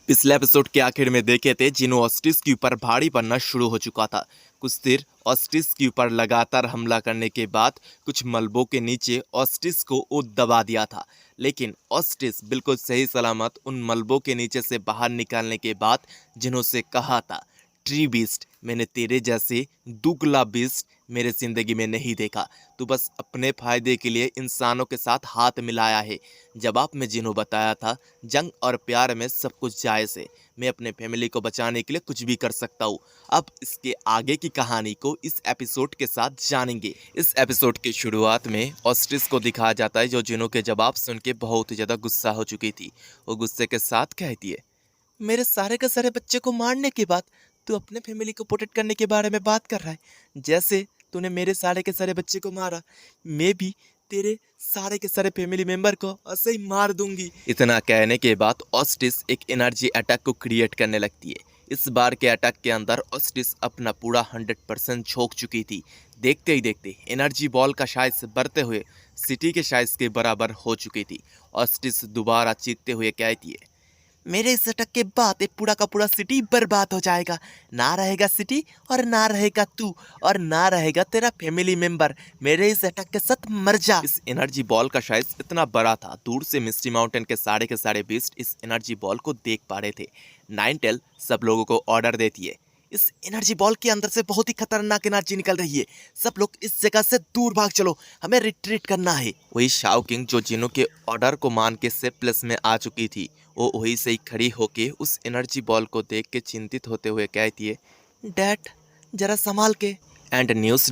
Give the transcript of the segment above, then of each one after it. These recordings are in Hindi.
पिछले एपिसोड के आखिर में देखे थे जिन्हों ऑस्टिस के ऊपर भारी पड़ना शुरू हो चुका था। कुछ देर ऑस्टिस के ऊपर लगातार हमला करने के बाद कुछ मलबों के नीचे ऑस्टिस को वो दबा दिया था, लेकिन ऑस्टिस बिल्कुल सही सलामत उन मलबों के नीचे से बाहर निकालने के बाद जिन्हों से कहा था, ट्री बीस्ट, मैंने तेरे जैसे दुगला बीस्ट मेरे जिंदगी में नहीं देखा। तू बस अपने फायदे के लिए इंसानों के साथ हाथ मिलाया है। जवाब में जिन्हों बताया था, जंग और प्यार में सब कुछ जायज़ है। मैं अपने फैमिली को बचाने के लिए कुछ भी कर सकता हूँ। अब इसके आगे की कहानी को इस एपिसोड के साथ जानेंगे। इस एपिसोड की शुरुआत में ऑस्ट्रिस को दिखाया जाता है, जो जिन्हों के जवाब सुन के बहुत ही ज़्यादा गुस्सा हो चुकी थी। वो गुस्से के साथ कहती है, मेरे सारे के सारे बच्चे को मारने के बाद तू अपने फैमिली को प्रोटेक्ट करने के बारे में बात कर रहा है। जैसे तूने मेरे सारे के सारे बच्चे को मारा, मैं भी तेरे सारे के सारे फैमिली मेंबर को ऐसे ही मार दूंगी। इतना कहने के बाद ऑस्टिस एक एनर्जी अटैक को क्रिएट करने लगती है। इस बार के अटैक के अंदर ऑस्टिस अपना पूरा 100% झोंक चुकी थी। देखते ही देखते एनर्जी बॉल का साइज बढ़ते हुए सिटी के साइज के बराबर हो चुकी थी। ऑस्टिस दोबारा चीखते हुए कहती है, मेरे इस अटैक के बाद ये पूरा का पूरा सिटी बर्बाद हो जाएगा। ना रहेगा सिटी और ना रहेगा तू और ना रहेगा तेरा फैमिली मेंबर। मेरे इस अटैक के साथ मर जा। इस एनर्जी बॉल का साइज इतना बड़ा था, दूर से मिस्टी माउंटेन के सारे बीस्ट इस एनर्जी बॉल को देख पा रहे थे। नाइन टेल सब लोगों को ऑर्डर देती है, इस एनर्जी बॉल के अंदर से बहुत ही खतरनाक एनर्जी निकल रही है। सब लोग इस जगह से दूर भाग चलो, हमें रिट्रीट करना है। वही शाओ किंग, जो जिन्हों के ऑर्डर को मान के सेफ प्लेस में आ चुकी थी, वो वहीं से ही खड़ी होके उस एनर्जी बॉल को देख के चिंतित होते हुए कहती है, डैड जरा संभाल के। एंड न्यूज़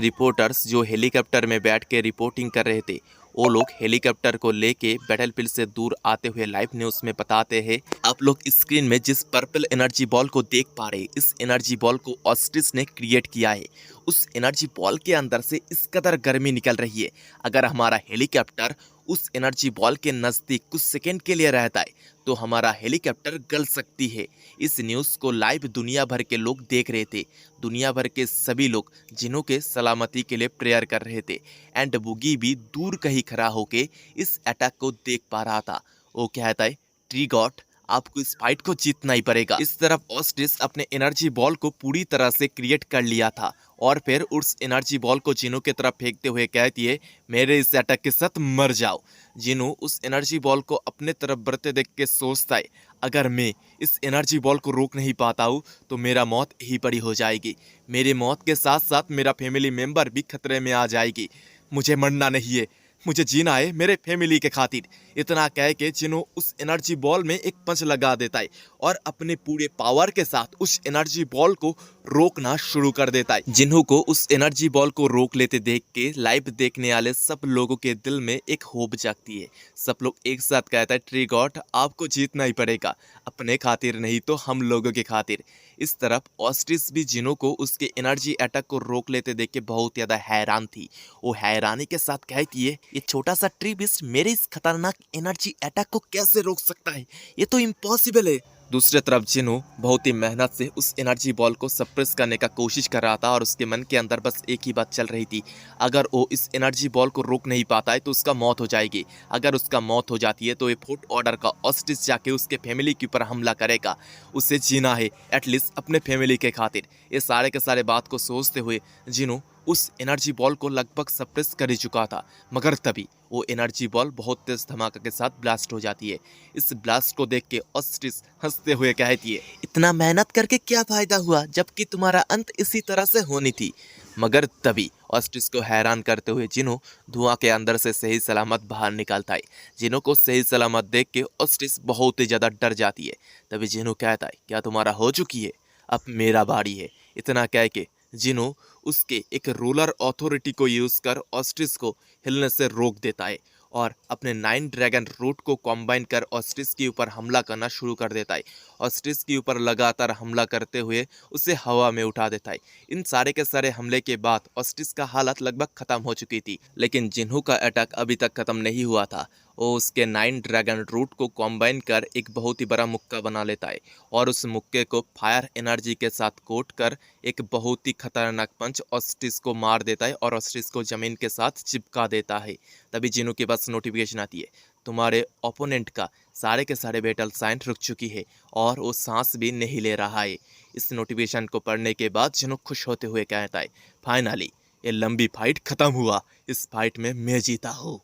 रिपोर्टर्स जो हेलीकॉप्टर में बैठ के रिपोर्टिंग कर रहे थे, वो लोग हेलीकॉप्टर को लेके बैटलफील्ड से दूर आते हुए लाइव न्यूज़ में बताते हैं, आप लोग स्क्रीन में जिस पर्पल एनर्जी बॉल को देख पा रहे हैं, इस एनर्जी बॉल को ऑस्ट्रिस ने क्रिएट किया है। उस एनर्जी बॉल के अंदर से इस कदर गर्मी निकल रही है, अगर हमारा हेलीकॉप्टर उस एनर्जी बॉल के नज़दीक कुछ सेकेंड के लिए रहता है तो हमारा हेलीकॉप्टर गल सकती है। इस न्यूज़ को लाइव दुनिया भर के लोग देख रहे थे। दुनिया भर के सभी लोग जिन्हों के सलामती के लिए प्रेयर कर रहे थे। एंड बुगी भी दूर कहीं खड़ा होके इस अटैक को देख पा रहा था। वो कहता है, ट्री गॉड, आपको इस फाइट को जीतना ही पड़ेगा। इस तरफ ऑस्ट्रिस अपने एनर्जी बॉल को पूरी तरह से क्रिएट कर लिया था और फिर उस एनर्जी बॉल को जिन्हों की तरफ फेंकते हुए कहती है, मेरे इस अटैक के साथ मर जाओ। जिन्हों उस एनर्जी बॉल को अपने तरफ बढ़ते देख के सोचता है, अगर मैं इस एनर्जी बॉल को रोक नहीं पाता हूँ तो मेरा मौत ही पड़ी हो जाएगी। मेरे मौत के साथ साथ मेरा फैमिली मेंबर भी खतरे में आ जाएगी। मुझे मरना नहीं है, मुझे जीना है मेरे फैमिली के खातिर। इतना कह के जिन्हों उस एनर्जी बॉल में एक पंच लगा देता है और अपने पूरे पावर के साथ उस एनर्जी बॉल को रोकना शुरू कर देता है। जिन्हों को उस एनर्जी बॉल को रोक लेते देख के लाइव देखने वाले सब लोगों के दिल में एक होप जागती है। सब लोग एक साथ कहता है, ट्री गॉड, आपको जीतना ही पड़ेगा, अपने खातिर नहीं तो हम लोगों के खातिर। इस तरफ ऑस्ट्रिस भी जिन्हों को उसके एनर्जी अटैक को रोक लेते देख के बहुत ज़्यादा हैरान थी। वो हैरानी के साथ कहती है, ये छोटा सा ट्री बिस्ट मेरे इस खतरनाक एनर्जी अटैक को कैसे रोक सकता है, ये तो इम्पॉसिबल है। दूसरी तरफ जिन्हों बहुत ही मेहनत से उस एनर्जी बॉल को सप्रेस करने का कोशिश कर रहा था और उसके मन के अंदर बस एक ही बात चल रही थी, अगर वो इस एनर्जी बॉल को रोक नहीं पाता है तो उसका मौत हो जाएगी। अगर उसका मौत हो जाती है तो ये फुट ऑर्डर का ऑस्ट्रिस जाके उसके फैमिली के ऊपर हमला करेगा। उसे जीना है एटलीस्ट अपने फैमिली के खातिर। ये सारे के सारे बात को सोचते हुए जिन्हों उस एनर्जी बॉल को लगभग सप्रेस कर ही चुका था, मगर तभी वो एनर्जी बॉल बहुत तेज धमाका के साथ ब्लास्ट हो जाती है। इस ब्लास्ट को देख के ऑस्ट्रिस हंसते हुए कहती है, इतना मेहनत करके क्या फायदा हुआ जबकि तुम्हारा अंत इसी तरह से होनी थी। मगर तभी ऑस्ट्रिस को हैरान करते हुए जिन्हों धुआं के अंदर से सही सलामत बाहर निकलता है। जिन्हों को सही सलामत देख के ऑस्ट्रिस बहुत ही ज़्यादा डर जाती है। तभी जिन्हों कहता है, क्या तुम्हारा हो चुकी है, अब मेरा बारी है। इतना कह के जिन्हों उसके एक रूलर अथॉरिटी को यूज़ कर ऑस्ट्रिस को हिलने से रोक देता है और अपने 9 ड्रैगन रूट को कॉम्बाइन कर ऑस्ट्रिस के ऊपर हमला करना शुरू कर देता है। ऑस्ट्रिस के ऊपर लगातार हमला करते हुए उसे हवा में उठा देता है। इन सारे के सारे हमले के बाद ऑस्ट्रिस का हालत लगभग ख़त्म हो चुकी थी, लेकिन जिन्हों का अटैक अभी तक ख़त्म नहीं हुआ था, वो उसके 9 ड्रैगन रूट को कॉम्बाइन कर एक बहुत ही बड़ा मुक्का बना लेता है और उस मुक्के को फायर एनर्जी के साथ कोट कर एक बहुत ही खतरनाक पंच ऑस्ट्रिस को मार देता है और ऑस्ट्रिस को ज़मीन के साथ चिपका देता है। तभी जिन्हों के पास नोटिफिकेशन आती है, तुम्हारे ओपोनेंट का सारे के सारे बैटल साइन रुक चुकी है और वो सांस भी नहीं ले रहा है। इस नोटिफिकेशन को पढ़ने के बाद जिन्हों खुश होते हुए कहता है, फाइनली ये लंबी फाइट खत्म हुआ, इस फाइट में मैं जीता हूँ।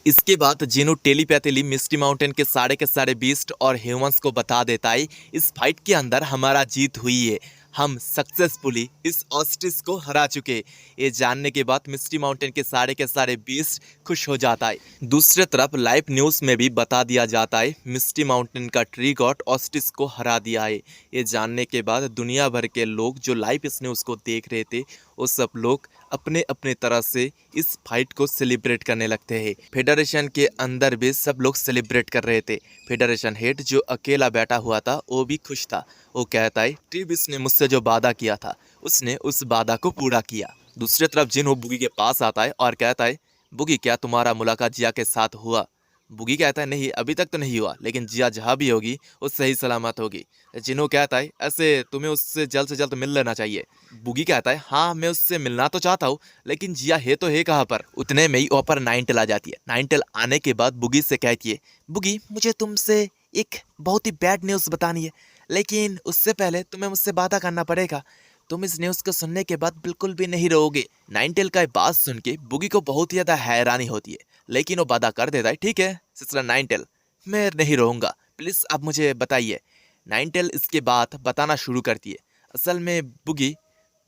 इसके बाद जिनो टेलीपैथीली मिस्टी माउंटेन के सारे बीस्ट और ह्यूमंस को बता देता है, इस फाइट के अंदर हमारा जीत हुई है, हम सक्सेसफुली इस ऑस्ट्रिच को हरा चुके। ये जानने के बाद मिस्टी माउंटेन के सारे बीस्ट खुश हो जाता है। दूसरी तरफ लाइव न्यूज़ में भी बता दिया जाता है, मिस्टी माउंटेन का ट्री गॉड ऑस्ट्रिच को हरा दिया है। ये जानने के बाद दुनिया भर के लोग जो लाइव इस न्यूज़ को देख रहे थे, वो सब लोग अपने अपने तरह से इस फाइट को सेलिब्रेट करने लगते हैं। फेडरेशन के अंदर भी सब लोग सेलिब्रेट कर रहे थे। फेडरेशन हेड जो अकेला बैठा हुआ था वो भी खुश था। वो कहता है, ट्रीबिस ने मुझसे जो वादा किया था उसने उस वादा को पूरा किया। दूसरी तरफ जिन्हो बुगी के पास आता है और कहता है, बुगी क्या तुम्हारा मुलाकात जिया के साथ हुआ? बुगी कहता है, नहीं अभी तक तो नहीं हुआ, लेकिन जिया जहाँ भी होगी वो सही सलामत होगी। जिन्हो कहता है, ऐसे तुम्हें उससे जल्द से जल्द मिल लेना चाहिए। बुगी कहता है, हाँ मैं उससे मिलना तो चाहता हूँ, लेकिन जिया है तो है कहाँ पर। उतने में ही ऊपर नाइनटेल आ जाती है। नाइनटेल आने के बाद बुगी से कहती है, बुगी मुझे तुमसे एक बहुत ही बैड न्यूज़ बतानी है, लेकिन उससे पहले तुम्हें मुझसे वादा करना पड़ेगा। तुम इस न्यूज़ को सुनने के बाद बिल्कुल भी नहीं रहोगे। नाइनटेल का बात सुन के बुगी को बहुत ही ज़्यादा हैरानी होती है, लेकिन वो वादा कर देता है, ठीक है सिस्टर नाइनटेल, मैं नहीं रहूँगा, प्लीज़ आप मुझे बताइए। नाइनटेल इसके बाद बताना शुरू करती है, असल में बुगी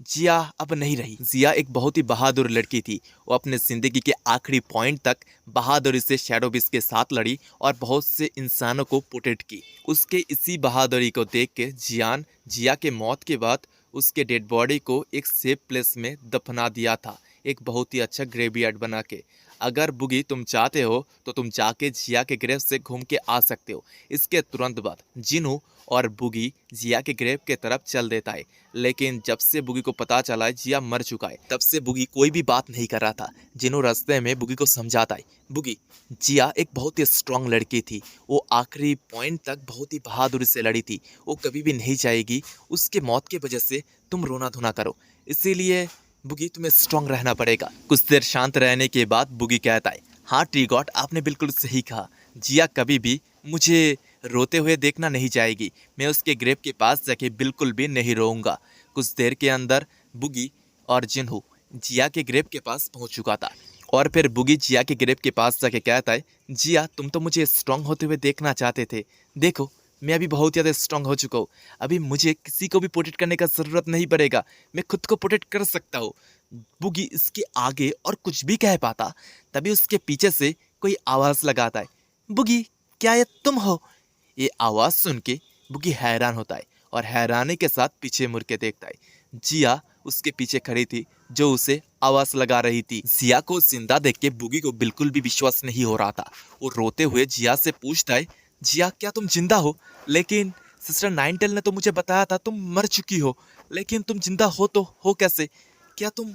जिया अब नहीं रही। जिया एक बहुत ही बहादुर लड़की थी। वो अपने ज़िंदगी के आखिरी पॉइंट तक बहादुरी से शैडो बीस्ट के साथ लड़ी और बहुत से इंसानों को प्रोटेक्ट की। उसके इसी बहादुरी को देख के जिया के मौत के बाद उसके डेड बॉडी को एक सेफ प्लेस में दफना दिया था, एक बहुत ही अच्छा ग्रेवयार्ड बना के। अगर बुगी तुम चाहते हो तो तुम जाके जिया के ग्रेव से घूम के आ सकते हो। इसके तुरंत बाद जिन्हो और बुगी जिया के ग्रेव के तरफ चल देता है, लेकिन जब से बुगी को पता चला है जिया मर चुका है, तब से बुगी कोई भी बात नहीं कर रहा था। जिन्हो रास्ते में बुगी को समझाता है, बुगी जिया एक बहुत ही स्ट्रांग लड़की थी, वो आखिरी पॉइंट तक बहुत ही बहादुरी से लड़ी थी, वो कभी भी नहीं चाहेगी उसके मौत की वजह से तुम रोना धोना करो, इसीलिए बुगी तुम्हें स्ट्रांग रहना पड़ेगा। कुछ देर शांत रहने के बाद बुगी कहता है, हाँ ट्री गॉड आपने बिल्कुल सही कहा, जिया कभी भी मुझे रोते हुए देखना नहीं चाहेगी, मैं उसके ग्रेव के पास जाके बिल्कुल भी नहीं रोऊंगा। कुछ देर के अंदर बुगी और जिन्हो जिया के ग्रेव के पास पहुंच चुका था और फिर बुगी जिया के ग्रेव के पास जाके कहता है, जिया तुम तो मुझे स्ट्रांग होते हुए देखना चाहते थे, देखो मैं अभी बहुत ज़्यादा स्ट्रांग हो चुका हूँ, अभी मुझे किसी को भी प्रोटेक्ट करने का ज़रूरत नहीं पड़ेगा, मैं खुद को प्रोटेक्ट कर सकता हूँ। बुगी इसके आगे और कुछ भी कह पाता, तभी उसके पीछे से कोई आवाज़ लगाता है, बुगी क्या ये तुम हो? ये आवाज़ सुन के बुगी हैरान होता है और हैरानी के साथ पीछे मुड़ के देखता है। जिया उसके पीछे खड़ी थी जो उसे आवाज़ लगा रही थी। जिया को जिंदा देख के बुगी को बिल्कुल भी विश्वास नहीं हो रहा था। वो रोते हुए जिया से पूछता है, जिया क्या तुम जिंदा हो? लेकिन सिस्टर नाइनटेल ने तो मुझे बताया था तुम मर चुकी हो, लेकिन तुम जिंदा हो तो हो कैसे? क्या तुम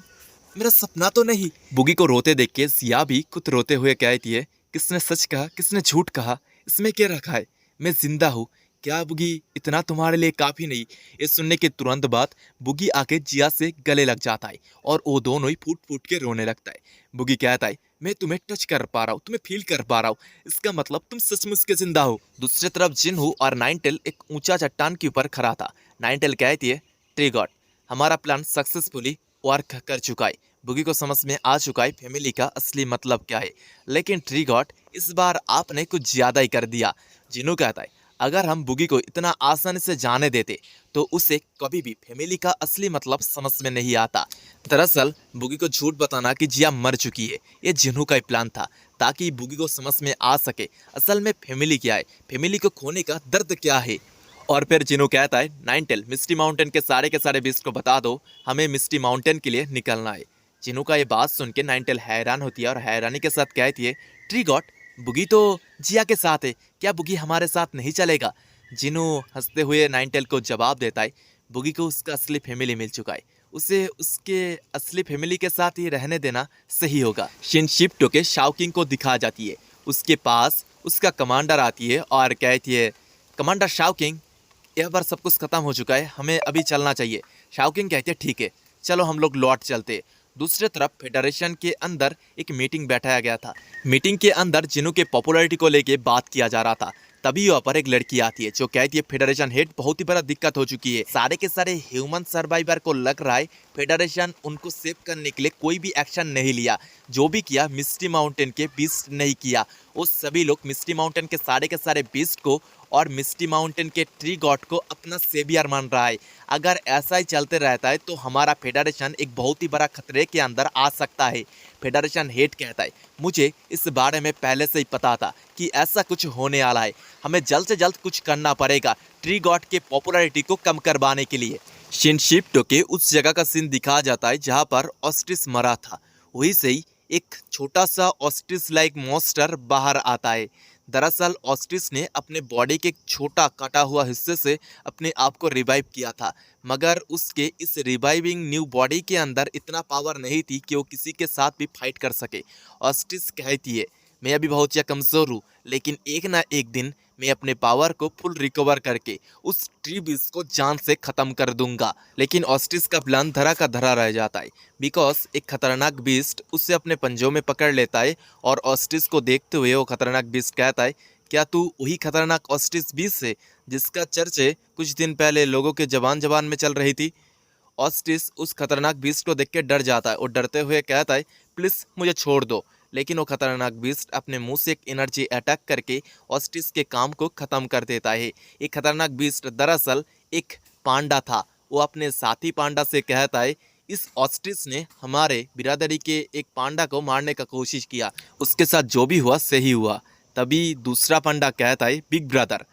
मेरा सपना तो नहीं? बुगी को रोते देख के जिया भी खुद रोते हुए कहती है, किसने सच कहा किसने झूठ कहा, इसमें क्या रखा है, मैं जिंदा हूँ। क्या बुगी इतना तुम्हारे लिए काफ़ी नहीं? ये सुनने के तुरंत बाद बुगी आके जिया से गले लग जाता है और वो दोनों ही फूट फूट के रोने लगता है। बुगी कहता है, मैं तुम्हें टच कर पा रहा हूँ, तुम्हें फील कर पा रहा हूँ, इसका मतलब तुम सचमुच के जिंदा हो। दूसरी तरफ जिन्हो और नाइनटेल एक ऊंचा चट्टान के ऊपर खड़ा था। नाइनटेल कहती है, ट्री गॉड हमारा प्लान सक्सेसफुली वर्क कर चुका है। बुगी को समझ में आ चुका है फैमिली का असली मतलब क्या है, लेकिन ट्री गॉड इस बार आपने कुछ ज़्यादा ही कर दिया। जिन्हो कहता है, अगर हम बुगी को इतना आसानी से जाने देते तो उसे कभी भी फैमिली का असली मतलब समझ में नहीं आता। दरअसल बुगी को झूठ बताना कि जिया मर चुकी है, ये जिन्हो का ही प्लान था, ताकि बुगी को समझ में आ सके असल में फैमिली क्या है, फैमिली को खोने का दर्द क्या है। और फिर जिन्हो कहता है, नाइनटेल मिस्टी माउंटेन के सारे बीस्ट को बता दो, हमें मिस्टी माउंटेन के लिए निकलना है। जिन्हो का ये बात सुन के नाइनटेल हैरान होती है और हैरानी के साथ कहती है, ट्री गॉड बुगी तो जिया के साथ है, क्या बुगी हमारे साथ नहीं चलेगा? जिन्हो हंसते हुए नाइनटेल को जवाब देता है, बुगी को उसका असली फैमिली मिल चुका है, उसे उसके असली फैमिली के साथ ही रहने देना सही होगा। शिनशिप टोके शाओकिंग को दिखा जाती है, उसके पास उसका कमांडर आती है और कहती है, कमांडर शाओकिंग यह बार सब कुछ खत्म हो चुका है, हमें अभी चलना चाहिए। शाओकिंग कहती है, ठीक है चलो हम लोग लौट चलते। दूसरी तरफ फेडरेशन के अंदर एक मीटिंग बैठाया गया था। मीटिंग के अंदर जिनों के पॉपुलैरिटी को लेके बात किया जा रहा था। तभी वहाँ पर एक लड़की आती है जो कहती है फेडरेशन हेड बहुत ही बड़ा दिक्कत हो चुकी है, सारे के सारे ह्यूमन सर्वाइवर को लग रहा है फेडरेशन उनको सेव करने के लिए कोई भी एक्शन नहीं लिया, जो भी किया मिस्टी माउंटेन के बीस्ट नहीं किया। वो सभी लोग मिस्टी माउंटेन के सारे बीस्ट को और मिस्टी माउंटेन के ट्री गॉड को अपना सेवियर मान रहा है। अगर ऐसा ही चलते रहता है तो हमारा फेडरेशन एक बहुत ही बड़ा खतरे के अंदर आ सकता है। फेडरेशन हेड कहता है मुझे इस बारे में पहले से ही पता था कि ऐसा कुछ होने वाला है, हमें जल्द से जल्द कुछ करना पड़ेगा ट्री गॉड के पॉपुलैरिटी को कम करवाने के लिए। शिनशिप्टो के उस जगह का सीन दिखाया जाता है जहाँ पर ऑस्ट्रिच मरा था। वहीं से ही एक छोटा सा ऑस्ट्रिच लाइक मॉन्स्टर बाहर आता है। दरअसल ऑस्ट्रिच ने अपने बॉडी के एक छोटा कटा हुआ हिस्से से अपने आप को रिवाइव किया था, मगर उसके इस रिवाइविंग न्यू बॉडी के अंदर इतना पावर नहीं थी कि वो किसी के साथ भी फाइट कर सके। ऑस्ट्रिच कहती है मैं अभी बहुत ज़्यादा कमज़ोर हूँ, लेकिन एक ना एक दिन मैं अपने पावर को फुल रिकवर करके उस ट्री बीस्ट को जान से ख़त्म कर दूंगा। लेकिन ऑस्ट्रिच का प्लान धरा का धरा रह जाता है, बिकॉज एक खतरनाक बीस्ट उसे अपने पंजों में पकड़ लेता है और ऑस्ट्रिच को देखते हुए वो खतरनाक बीस्ट कहता है क्या तू वही खतरनाक ऑस्ट्रिच बीस्ट है जिसका चर्चे कुछ दिन पहले लोगों के जबान में चल रही थी। ऑस्ट्रिच उस खतरनाक बीस्ट को देख के डर जाता है और डरते हुए कहता है प्लीज़ मुझे छोड़ दो। लेकिन वो खतरनाक बीस्ट अपने मुंह से एक एनर्जी अटैक करके ऑस्ट्रिच के काम को ख़त्म कर देता है। ये खतरनाक बीस्ट दरअसल एक पांडा था। वो अपने साथी पांडा से कहता है इस ऑस्ट्रिच ने हमारे बिरादरी के एक पांडा को मारने का कोशिश किया, उसके साथ जो भी हुआ सही हुआ। तभी दूसरा पांडा कहता है बिग ब्रदर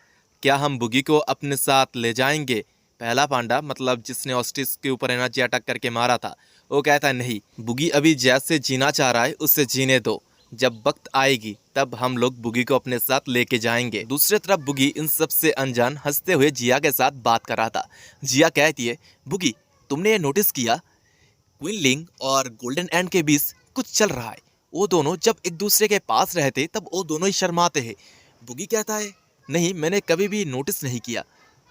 क्या हम बुगी को अपने साथ ले जाएंगे। पहला पांडा मतलब जिसने ऑस्ट्रिच के ऊपर एनर्जी अटैक करके मारा था, वो कहता है नहीं, बुगी अभी जैसे जीना चाह रहा है उससे जीने दो, जब वक्त आएगी तब हम लोग बुगी को अपने साथ लेके जाएंगे। दूसरी तरफ बुगी इन सब से अनजान हंसते हुए जिया के साथ बात कर रहा था। जिया कहती है बुगी तुमने ये नोटिस किया क्विनलिंग और गोल्डन एंड के बीच कुछ चल रहा है, वो दोनों जब एक दूसरे के पास रहते तब वो दोनों ही शर्माते हैं। बुगी कहता है नहीं मैंने कभी भी नोटिस नहीं किया,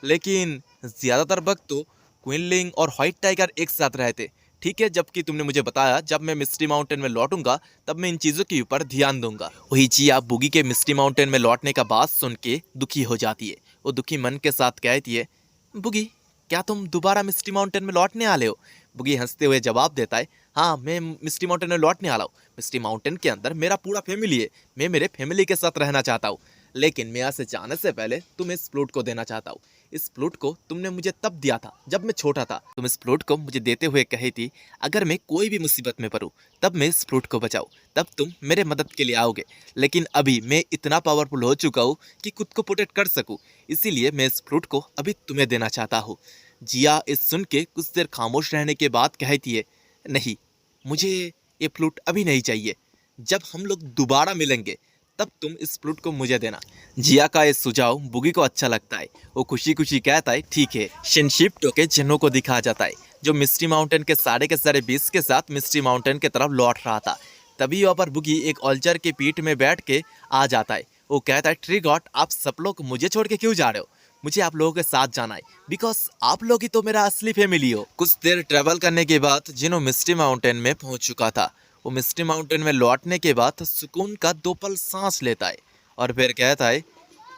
लेकिन ज़्यादातर वक्त तो क्विनलिंग और व्हाइट टाइगर एक साथ रहते। ठीक है, जबकि तुमने मुझे बताया जब मैं मिस्टी माउंटेन में लौटूंगा तब मैं इन चीज़ों के ऊपर ध्यान दूंगा। वही जिया बुगी के मिस्टी माउंटेन में लौटने का बात सुन के दुखी हो जाती है। वो दुखी मन के साथ कहती है बुगी क्या तुम दोबारा मिस्टी माउंटेन में लौटने वाले हो। बुगी हंसते हुए जवाब देता है हाँ मैं मिस्टी माउंटेन में लौटने वाला हूँ। मिस्टी माउंटेन के अंदर मेरा पूरा फैमिली है, मैं मेरे फैमिली के साथ रहना चाहता हूँ, लेकिन मैं यहाँ से जाने से पहले तुम्हें इस फ्लूट को देना चाहता हूँ। इस फ्लूट को तुमने मुझे तब दिया था जब मैं छोटा था। तुम इस फ्लूट को मुझे देते हुए कही थी अगर मैं कोई भी मुसीबत में पड़ूँ तब मैं इस फ्लूट को बचाऊँ, तब तुम मेरे मदद के लिए आओगे। लेकिन अभी मैं इतना पावरफुल हो चुका हूँ कि खुद को प्रोटेक्ट कर सकूँ, इसीलिए मैं इस फ्लूट को अभी तुम्हें देना चाहता हूँ। जिया इस सुन के कुछ देर खामोश रहने के बाद कहती है नहीं, मुझे ये फ्लूट अभी नहीं चाहिए, जब हम लोग दोबारा मिलेंगे तब तुम इस फ्लूट को मुझे देना। जिया का ये सुझाव बुगी को अच्छा लगता है। वो खुशी खुशी कहता है ठीक है। शिनशिप्टो के जिन्हों को दिखाया जाता है जो मिस्टी माउंटेन के सारे बीस के साथ मिस्टी माउंटेन की तरफ लौट रहा था। तभी वहाँ पर बुगी एक ऑल्चर के पीठ में बैठ के आ जाता है। वो कहता है ट्री गॉड आप सब लोग मुझे छोड़ के क्यों जा रहे हो, मुझे आप लोगों के साथ जाना है, बिकॉज आप लोग ही तो मेरा असली फैमिली हो। कुछ देर ट्रेवल करने के बाद जिन्हों मिस्टी माउंटेन में पहुंच चुका था, वो मिस्टी माउंटेन में लौटने के बाद सुकून का 2 पल सांस लेता है और फिर कहता है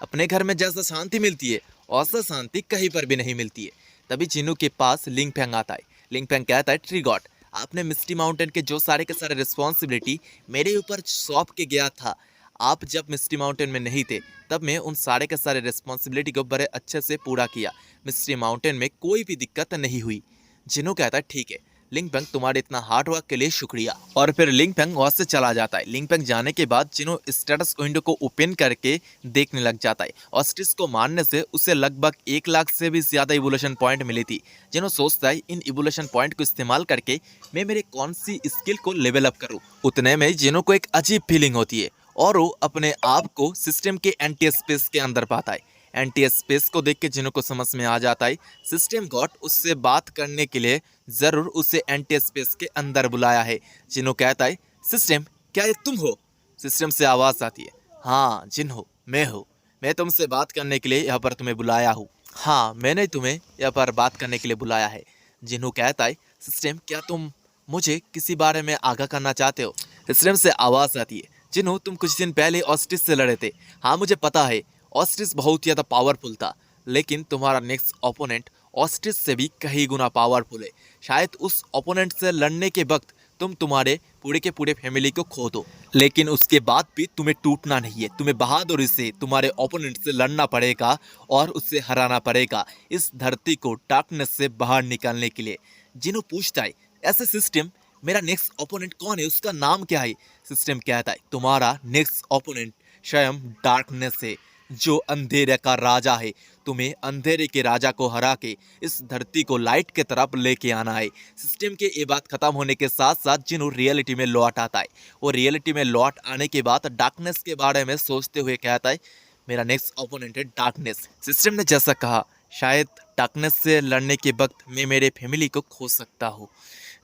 अपने घर में जैसा शांति मिलती है वैसा शांति कहीं पर भी नहीं मिलती है। तभी जिनू के पास लिंगफेंग आता है। लिंगफेंग कहता है ट्री गॉड आपने मिस्टी माउंटेन के जो सारे के सारे रिस्पॉन्सिबिलिटी मेरे ऊपर सौंप के गया था, आप जब मिस्टी माउंटेन में नहीं थे तब मैं उन सारे के सारे रिस्पॉन्सिबिलिटी को बड़े अच्छे से पूरा किया, मिस्टी माउंटेन में कोई भी दिक्कत नहीं हुई। जिन्हों कहता है ठीक है लिंगफेंग तुम्हारे इतना हार्ड वर्क के लिए शुक्रिया। और फिर लिंगफेंग वहाँ से चला जाता है। लिंगफेंग जाने के बाद जिन्हों स्टेटस विंडो को ओपन करके देखने लग जाता है। ऑस्ट्रिच को मारने से उसे लगभग 1 लाख से भी ज़्यादा इवोल्यूशन पॉइंट मिली थी। जिन्हों सोचता है इन इवोल्यूशन पॉइंट को इस्तेमाल करके मैं मेरे कौन सी स्किल को लेवल अप करूँ। उतने में जिन्हों को एक अजीब फीलिंग होती है और वो अपने आप को सिस्टम के एंटी स्पेस के अंदर पाता है। एंटी स्पेस को देख के जिन्हों को समझ में आ जाता है सिस्टम गॉड उससे बात करने के लिए ज़रूर उसे एंटी स्पेस के अंदर बुलाया है। जिन्हों कहता है सिस्टम क्या ये तुम हो। सिस्टम से आवाज़ आती है हाँ जिन हो मैं हूँ, मैं तुमसे बात करने के लिए यहाँ पर तुम्हें बुलाया हूँ। हाँ मैंने तुम्हें यहाँ पर बात करने के लिए बुलाया है। जिन्हों कहता है सिस्टम क्या तुम मुझे किसी बारे में आगाह करना चाहते हो? सिस्टम से आवाज आती है, जिन्हों तुम कुछ दिन पहले ऑस्ट्रिच से लड़े थे। हाँ मुझे पता है, ऑस्ट्रिच बहुत ज्यादा पावरफुल था, लेकिन तुम्हारा नेक्स्ट ओपोनेंट ऑस्ट्रिच से भी कई गुना पावरफुल है। शायद उस ओपोनेंट से लड़ने के वक्त तुम तुम्हारे पूरे के पूरे फैमिली को खो दो, लेकिन उसके बाद भी तुम्हें टूटना नहीं है। तुम्हें बहादुरी से तुम्हारे ओपोनेंट से लड़ना पड़ेगा और उससे हराना पड़ेगा इस धरती को डार्कनेस से बाहर निकालने के लिए। जिन्हों पूछता है ऐसे सिस्टम मेरा नेक्स्ट ओपोनेंट कौन है, उसका नाम क्या है? सिस्टम कहता है तुम्हारा नेक्स्ट ओपोनेंट स्वयं डार्कनेस है, जो अंधेरे का राजा है। तुम्हें अंधेरे के राजा को हरा के इस धरती को लाइट के तरफ लेके आना है। सिस्टम के ये बात खत्म होने के साथ साथ जिन्हों रियलिटी में लौट आता है, वो रियलिटी में लौट आने के बाद डार्कनेस के बारे में सोचते हुए कहता है मेरा नेक्स्ट ओपोनेंट है डार्कनेस। सिस्टम ने जैसा कहा, शायद डार्कनेस से लड़ने के वक्त मैं मेरे फैमिली को खो सकता हूँ।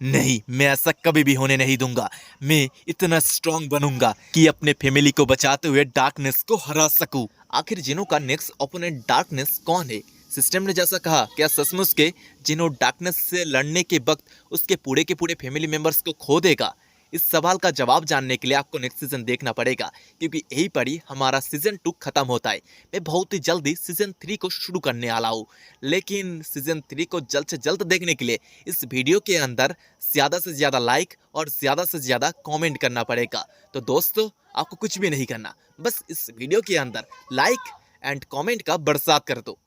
नहीं, मैं ऐसा कभी भी होने नहीं दूंगा। मैं इतना स्ट्रांग बनूंगा कि अपने फैमिली को बचाते हुए डार्कनेस को हरा सकूं। आखिर जिन्हों का नेक्स्ट ओपोनेंट डार्कनेस कौन है? सिस्टम ने जैसा कहा, क्या सचमुच के जिन्हों डार्कनेस से लड़ने के वक्त उसके पूरे के पूरे फैमिली मेंबर्स को खो देगा? इस सवाल का जवाब जानने के लिए आपको नेक्स्ट सीजन देखना पड़ेगा, क्योंकि यही पर ही हमारा सीजन 2 खत्म होता है। मैं बहुत ही जल्दी सीजन 3 को शुरू करने वाला हूँ, लेकिन सीजन 3 को जल्द से जल्द देखने के लिए इस वीडियो के अंदर ज़्यादा से ज़्यादा लाइक और ज़्यादा से ज़्यादा कमेंट करना पड़ेगा। तो दोस्तों, आपको कुछ भी नहीं करना, बस इस वीडियो के अंदर लाइक एंड कमेंट का बरसात कर दो।